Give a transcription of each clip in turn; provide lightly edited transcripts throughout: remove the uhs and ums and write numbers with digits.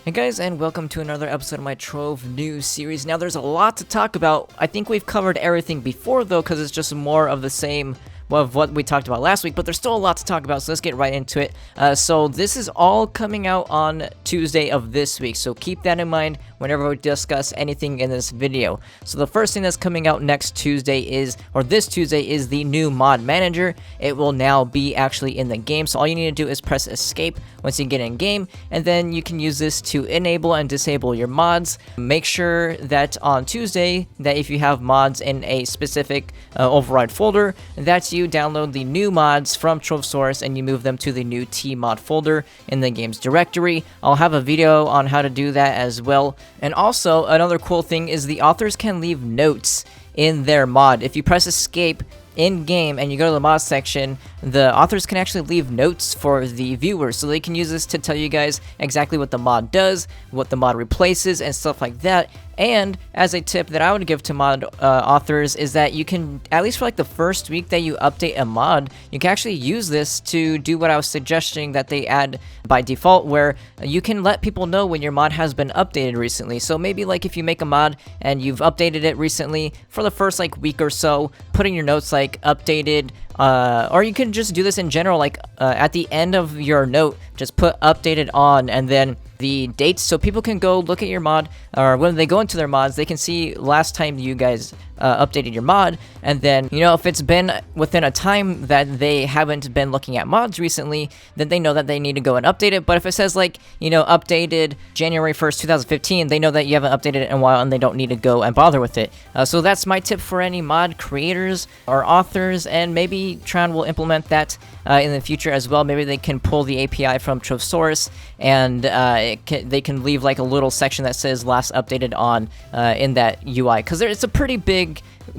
Hey guys, and welcome to another episode of my Trove news series. Now there's a lot to talk about. I think we've covered everything before though, because it's just more of the same of what we talked about last week, but there's still a lot to talk about, so let's get right into it. So this is all coming out on Tuesday of this week, so keep that in mind whenever we discuss anything in this video. So the first thing that's coming out next Tuesday is, or this Tuesday, is the new mod manager. It will now be actually in the game, so all you need to do is press escape once you get in game, and then you can use this to enable and disable your mods. Make sure that on Tuesday, that if you have mods in a specific override folder, that you download the new mods from Trove source and you move them to the new Tmod folder in the game's directory. I'll have a video on how to do that as well. And also, another cool thing is the authors can leave notes in their mod. If you press escape in game and you go to the mod section, the authors can actually leave notes for the viewers, so they can use this to tell you guys exactly what the mod does, what the mod replaces, and stuff like that. And as a tip that I would give to mod authors is that you can, at least for like the first week that you update a mod, you can actually use this to do what I was suggesting that they add by default, where you can let people know when your mod has been updated recently. So maybe like if you make a mod and you've updated it recently, for the first like week or so, putting your notes like updated, or you can just do this in general, like at the end of your note, just put updated on and then the dates, so people can go look at your mod, or when they go into their mods, they can see last time you guys updated your mod. And then, you know, if it's been within a time that they haven't been looking at mods recently, then they know that they need to go and update it. But if it says like, you know, updated January 1st, 2015, they know that you haven't updated it in a while and they don't need to go and bother with it. So that's my tip for any mod creators or authors, and maybe Trion will implement that in the future as well. Maybe they can pull the API from Trove source, and they can leave like a little section that says last updated on in that UI, because it's a pretty big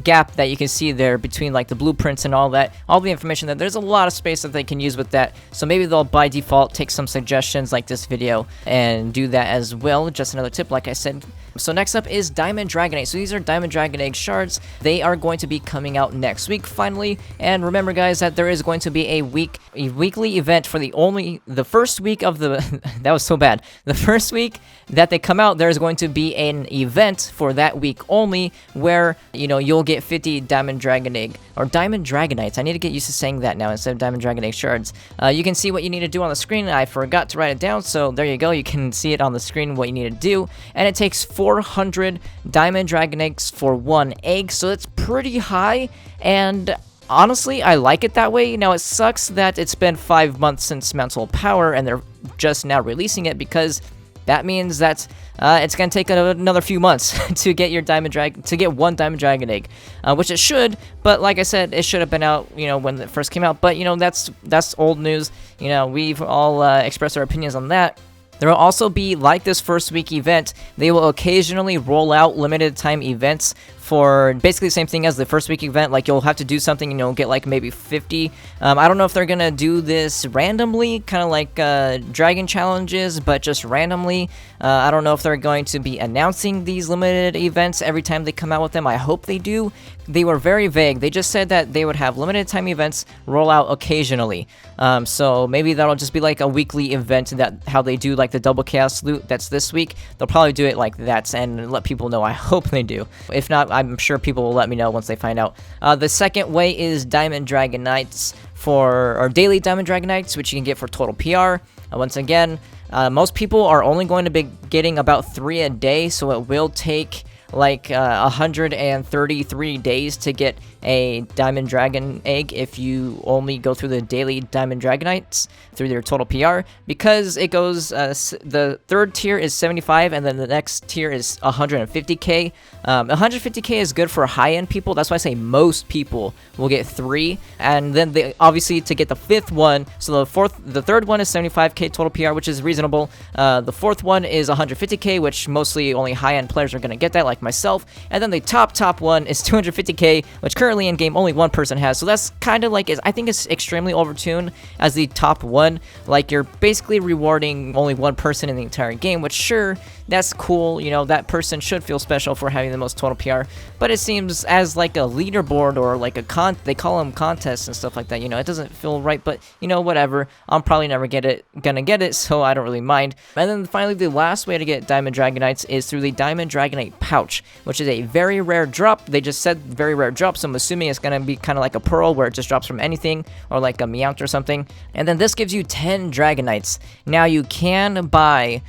gap that you can see there between like the blueprints and all that, all the information. That there's a lot of space that they can use with that, so maybe they'll by default take some suggestions like this video and do that as well. Just another tip, like I said. So next up is Diamond Dragonite. So these are Diamond Dragonite shards. They are going to be coming out next week finally, and remember guys that there is going to be a weekly event for the first week of the that was so bad. The first week that they come out, there's going to be an event for that week only, where, you know, you'll get 50 Diamond Dragonite, or Diamond Dragonites. I need to get used to saying that now instead of Diamond Dragonite shards. You can see what you need to do on the screen. I forgot to write it down, so there you go. You can see it on the screen what you need to do, and it takes 400 Diamond Dragonites for one egg, so it's pretty high, and honestly, I like it that way. Now, it sucks that it's been 5 months since Mantle Power, and they're just now releasing it, because that means that it's gonna take another few months to get your one Diamond Dragon egg, which it should. But like I said, it should have been out, you know, when it first came out. But you know, that's old news. You know, we've all expressed our opinions on that. There will also be, like this first week event, they will occasionally roll out limited time events for basically the same thing as the first week event. Like, you'll have to do something and you'll get like maybe 50. I don't know if they're gonna do this randomly, kind of like dragon challenges, but just randomly. I don't know if they're going to be announcing these limited events every time they come out with them. I hope they do. They were very vague. They just said that they would have limited time events roll out occasionally. So maybe that'll just be like a weekly event, that how they do like the double chaos loot that's this week. They'll probably do it like that and let people know. I hope they do. If not, I'm sure people will let me know once they find out. The second way is Diamond Dragonites or daily Diamond Dragonites, which you can get for total PR. Once again, most people are only going to be getting about 3 a day, so it will take like 133 days to get a Diamond Dragon egg if you only go through the daily Diamond Dragonites through their total PR, because it goes, the third tier is 75 and then the next tier is 150k. 150k is good for high-end people. That's why I say most people will get 3, and then they obviously to get the 5th one, so the third one is 75k total PR, which is reasonable. The 4th one is 150k, which mostly only high-end players are going to get that, like myself, and then the top one is 250k, which currently currently in game only one person has, so that's kind of like, I think it's extremely overtuned as the top one. Like, you're basically rewarding only one person in the entire game, which sure, that's cool, you know, that person should feel special for having the most total PR, but it seems as like a leaderboard or like a they call them contests and stuff like that, you know, it doesn't feel right, but you know, whatever. I'm probably never gonna get it, so I don't really mind. And then finally, the last way to get Diamond Dragonites is through the Diamond Dragonite pouch, which is a very rare drop. They just said very rare drop, so I'm assuming it's gonna be kind of like a pearl where it just drops from anything, or like a Meowth or something. And then this gives you 10 Dragonites. Now you can buy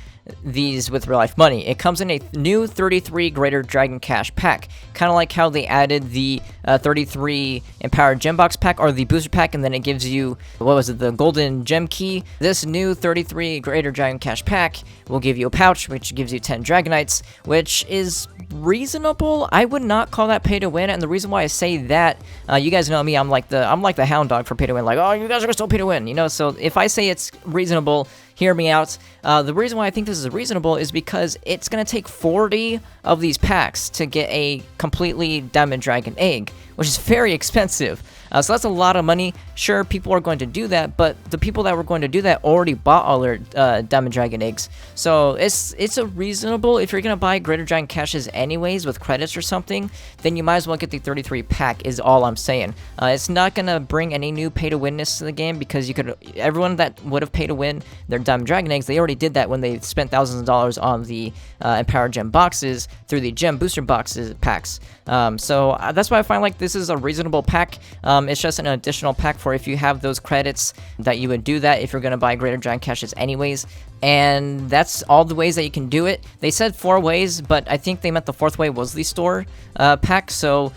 these with real life money. It comes in a new 33 Greater Dragon Cash pack, kind of like how they added the 33 Empowered Gem Box pack, or the booster pack, and then it gives you, what was it, the Golden Gem Key. This new 33 Greater Dragon Cash pack will give you a pouch, which gives you 10 Dragonites, which is reasonable. I would not call that pay to win, and the reason why I say that, you guys know me, I'm like the hound dog for pay to win, like, oh, you guys are still pay to win, you know. So if I say it's reasonable, hear me out. The reason why I think this is reasonable is because it's going to take 40 of these packs to get a completely Diamond Dragon egg, which is very expensive. So that's a lot of money. Sure, people are going to do that, but the people that were going to do that already bought all their Diamond Dragon eggs. So it's a reasonable, if you're going to buy Greater Dragon Caches anyways with credits or something, then you might as well get the 33 pack is all I'm saying. It's not going to bring any new pay-to-winness to the game, because everyone that would have paid to win their Diamond Dragon eggs, they already did that when they spent thousands of dollars on the Empowered Gem boxes through the Gem Booster boxes packs. So that's why I find like this is a reasonable pack. It's just an additional pack for if you have those credits that you would do that if you're going to buy Greater Dragon Caches anyways. And that's all the ways that you can do it. They said 4 ways, but I think they meant the 4th way was the store pack. So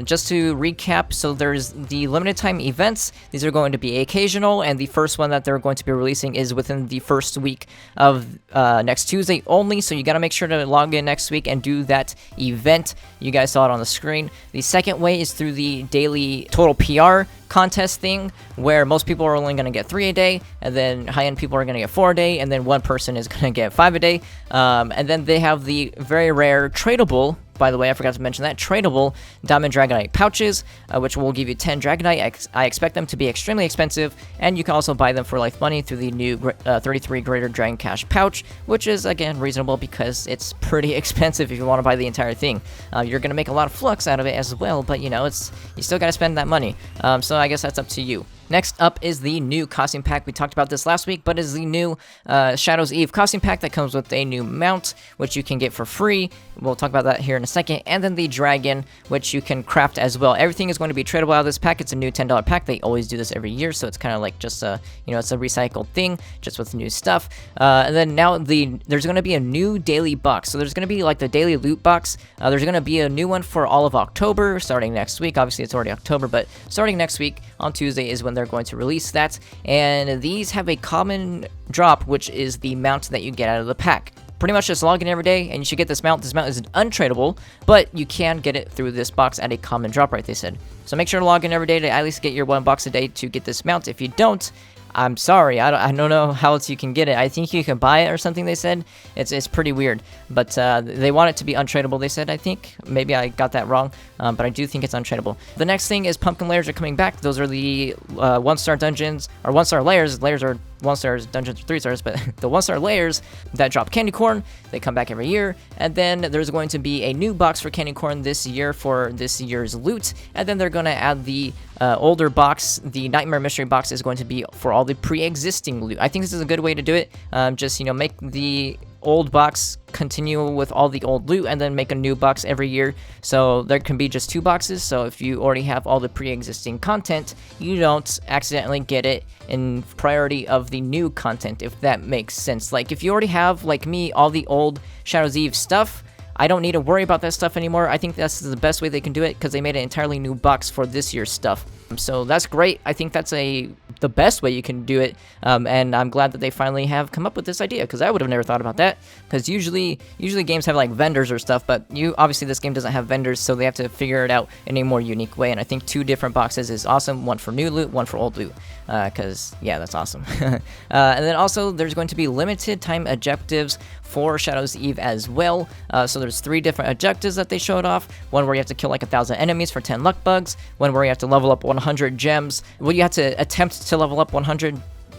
just to recap, so there's the limited time events. These are going to be occasional, and the first one that they're going to be releasing is within the first week of next Tuesday only. So you got to make sure to log in next week and do that event. You guys saw it on the screen. The second way is through the daily total PR contest thing, where most people are only going to get 3 a day, and then high-end people are going to get 4 a day, and then one person is going to get 5 a day. And then they have the very rare tradable, by the way, I forgot to mention that, tradable Diamond Dragonite pouches, which will give you 10 Dragonite. I expect them to be extremely expensive, and you can also buy them for life money through the new 33 Greater Dragon Cash pouch, which is, again, reasonable because it's pretty expensive if you want to buy the entire thing. You're going to make a lot of flux out of it as well, but, you know, you still got to spend that money. So I guess that's up to you. Next up is the new costume pack. We talked about this last week, but is the new Shadows Eve costume pack that comes with a new mount, which you can get for free. We'll talk about that here in a second. And then the dragon, which you can craft as well. Everything is going to be tradable out of this pack. It's a new $10 pack. They always do this every year, so it's kind of like just a, you know, it's a recycled thing, just with new stuff. And then now there's going to be a new daily box. So there's going to be like the daily loot box. There's going to be a new one for all of October, starting next week. Obviously, it's already October, but starting next week on Tuesday is when they're going to release that. And these have a common drop, which is the mount that you get out of the pack. Pretty much just log in every day, and you should get this mount. This mount is untradeable, but you can get it through this box at a common drop rate, they said. So make sure to log in every day to at least get your 1 box a day to get this mount. If you don't, I'm sorry, I don't know how else you can get it. I think you can buy it or something, they said. It's pretty weird, but they want it to be untradeable, they said, I think. Maybe I got that wrong, but I do think it's untradeable. The next thing is pumpkin layers are coming back. Those are the 1-star dungeons, or 1-star layers. Layers are 1 stars, dungeons are 3 stars, but the 1-star layers that drop candy corn, they come back every year. And then there's going to be a new box for candy corn this year for this year's loot. And then they're going to add the older box. The Nightmare Mystery box is going to be for all the pre-existing loot. I think this is a good way to do it. Just, you know, make the old box continue with all the old loot, and then make a new box every year, so there can be just 2 boxes. So if you already have all the pre-existing content, you don't accidentally get it in priority of the new content, if that makes sense. Like, if you already have, like me, all the old Shadows Eve stuff, I don't need to worry about that stuff anymore. I think that's the best way they can do it, because they made an entirely new box for this year's stuff. So that's great. I think that's the best way you can do it, and I'm glad that they finally have come up with this idea, because I would have never thought about that. Because usually games have like vendors or stuff, but obviously this game doesn't have vendors, so they have to figure it out in a more unique way. And I think 2 different boxes is awesome. One for new loot, one for old loot. Because yeah, that's awesome. And then also there's going to be limited time objectives for Shadow's Eve as well. So there's 3 different objectives that they showed off. One where you have to kill like 1,000 enemies for 10 luck bugs. One where you have to level up 100 gems. Well, you have to attempt to level up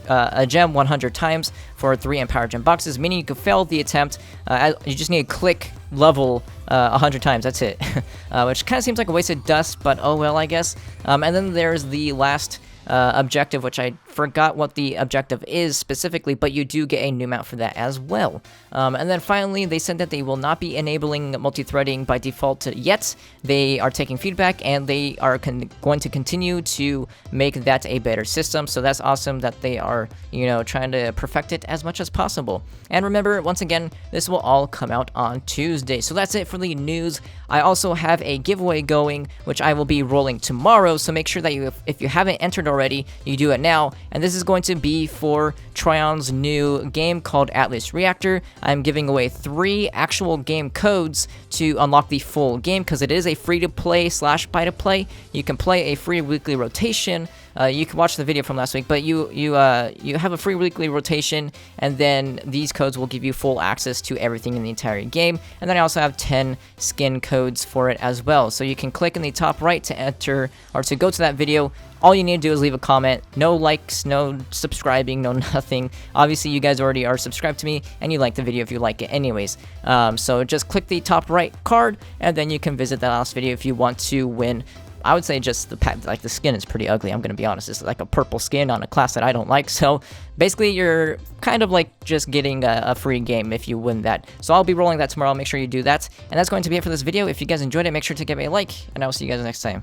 a gem 100 times for 3 Empower Gem boxes, meaning you can fail the attempt. You just need to click level 100 times, that's it. Which kind of seems like a waste of dust, but oh well, I guess. And then there's the last objective, which I forgot what the objective is specifically, but you do get a new mount for that as well. And then finally, they said that they will not be enabling multi-threading by default yet. They are taking feedback, and they are going to continue to make that a better system. So that's awesome that they are, you know, trying to perfect it as much as possible. And remember, once again, this will all come out on Tuesday. So that's it for the news. I also have a giveaway going, which I will be rolling tomorrow. So make sure that if you haven't entered already, you do it now. And this is going to be for Trion's new game called Atlas Reactor. I'm giving away 3 actual game codes to unlock the full game, because it is a free-to-play / buy-to-play. You can play a free weekly rotation. You can watch the video from last week, but you have a free weekly rotation, and then these codes will give you full access to everything in the entire game. And then I also have 10 skin codes for it as well. So you can click in the top right to enter or to go to that video. All you need to do is leave a comment. No likes, no subscribing, no nothing. Obviously, you guys already are subscribed to me, and you like the video if you like it anyways. So just click the top right card, and then you can visit that last video if you want to win. I would say just the skin is pretty ugly, I'm gonna be honest. It's like a purple skin on a class that I don't like. So basically, you're kind of like just getting a free game if you win that. So I'll be rolling that tomorrow. Make sure you do that. And that's going to be it for this video. If you guys enjoyed it, make sure to give it a like, and I will see you guys next time.